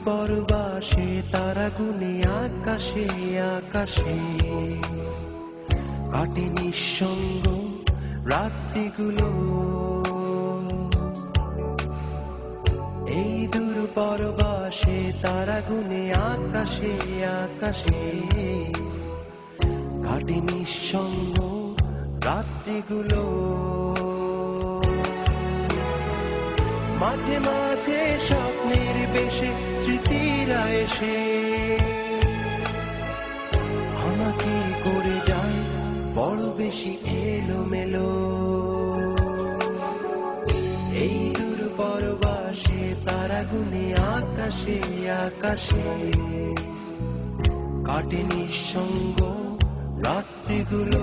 পরবাসে তারা গুনে আকাশে আকাশে কাটে নিঃসঙ্গ রাত্রিগুলো। এই দূর পরবাসে তারা গুনে আকাশে আকাশে কাটে নিঃসঙ্গ রাত্রিগুলো। মাঝে মাঝে স্বপ্নের বেশে স্মৃতিরা এসে আমাকে করে যায় বড় বেশি এলোমেলো। এই দূর পরবাসে তারা গুনে আকাশে আকাশে কাটে নিঃসঙ্গ রাত্রিগুলো।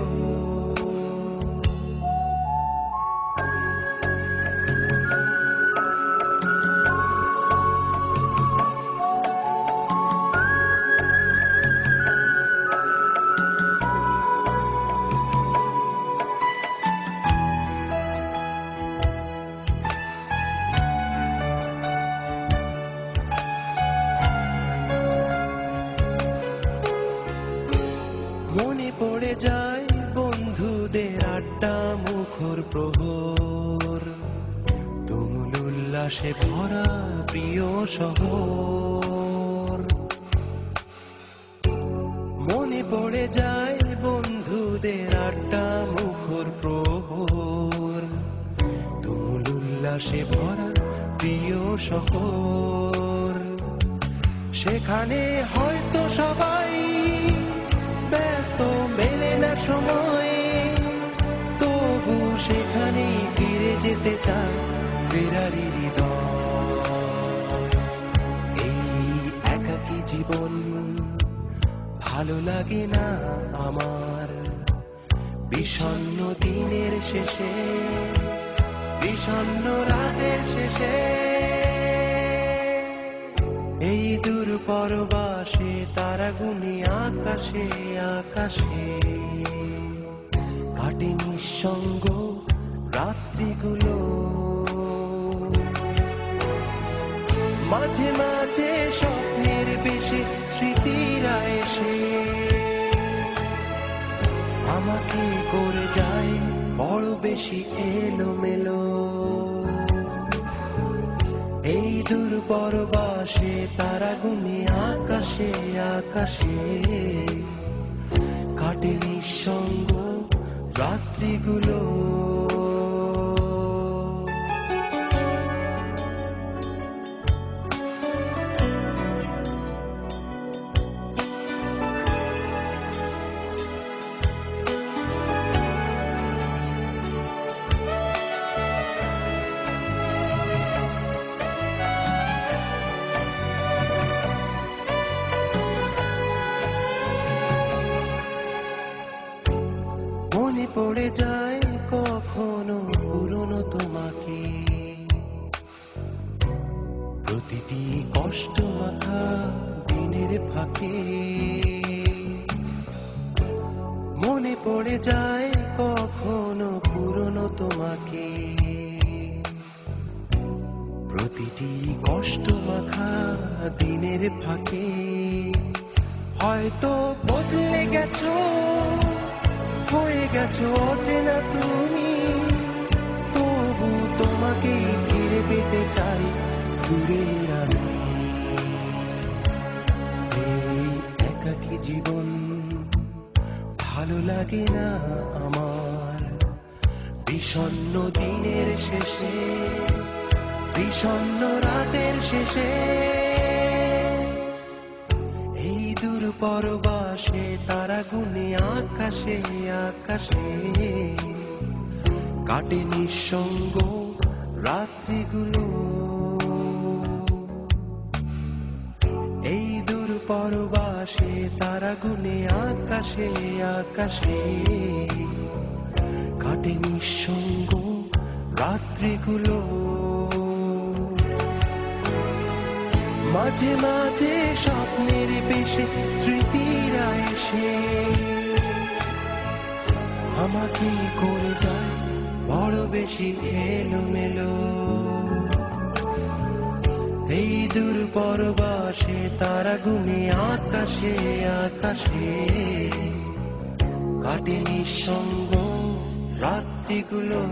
মনে পড়ে যায় বন্ধুদের আড্ডা মুখর প্রহর, তুমুল উল্লাসে ভরা প্রিয় শহর। মনে পড়ে যায় বন্ধুদের আড্ডা মুখর প্রহর, তুমুল উল্লাসে ভরা প্রিয় শহর। সেখানে হয়তো সবাই ব্যস্ত, মেলে না সময়, তবু সেখানে ফিরে যেতে চায় ফেরারি হৃদয়। এই একাকী জীবন ভালো লাগে না আমার, বিষণ্ণ দিনের শেষে, বিষণ্ণ রাতের শেষে। এই দূর পরবাসে তারা গুনে আকাশে আকাশে কাটে নিঃসঙ্গ রাত্রিগুলো। মাঝে মাঝে স্বপ্নের বেশে স্মৃতিরা এসে আমাকে করে যায় বড় বেশি এলোমেলো। এই দূর পরবাসে তারা গুনে আকাশে আকাশে কাটে নিঃসঙ্গ রাত্রিগুলো। মনে পড়ে যায় কখনো পুরনো তোমাকে, প্রতিটি কষ্ট মাখা দিনের ফাঁকে। মনে পড়ে যায় কখনো পুরনো তোমাকে, প্রতিটি কষ্ট মাখা দিনের ফাঁকে। হয়তো বদলে গেছো, হয়ে গেছো অচেনা তুমি, তবু তোমাকে ফিরে পেতে চাই দূরের আমি। এই একাকী জীবন ভালো লাগে না আমার, বিষণ্ণ দিনের শেষে, বিষণ্ণ রাতের শেষে। এই দূর পরবাসে তারা গুনে আকাশে আকাশে কাটে নিঃসঙ্গ রাত্রিগুলো। এই দূর পরবাসে তারা গুনে আকাশে আকাশে কাটে নিঃসঙ্গ রাত্রিগুলো। মাঝে মাঝে স্বপ্নের বেশে স্মৃতিরা এসে আমাকে করে যায় বড় বেশি এলোমেলো। এই দূর পরবাসে তারা গুনে আকাশে আকাশে কাটে নিঃসঙ্গ রাত্রিগুলো।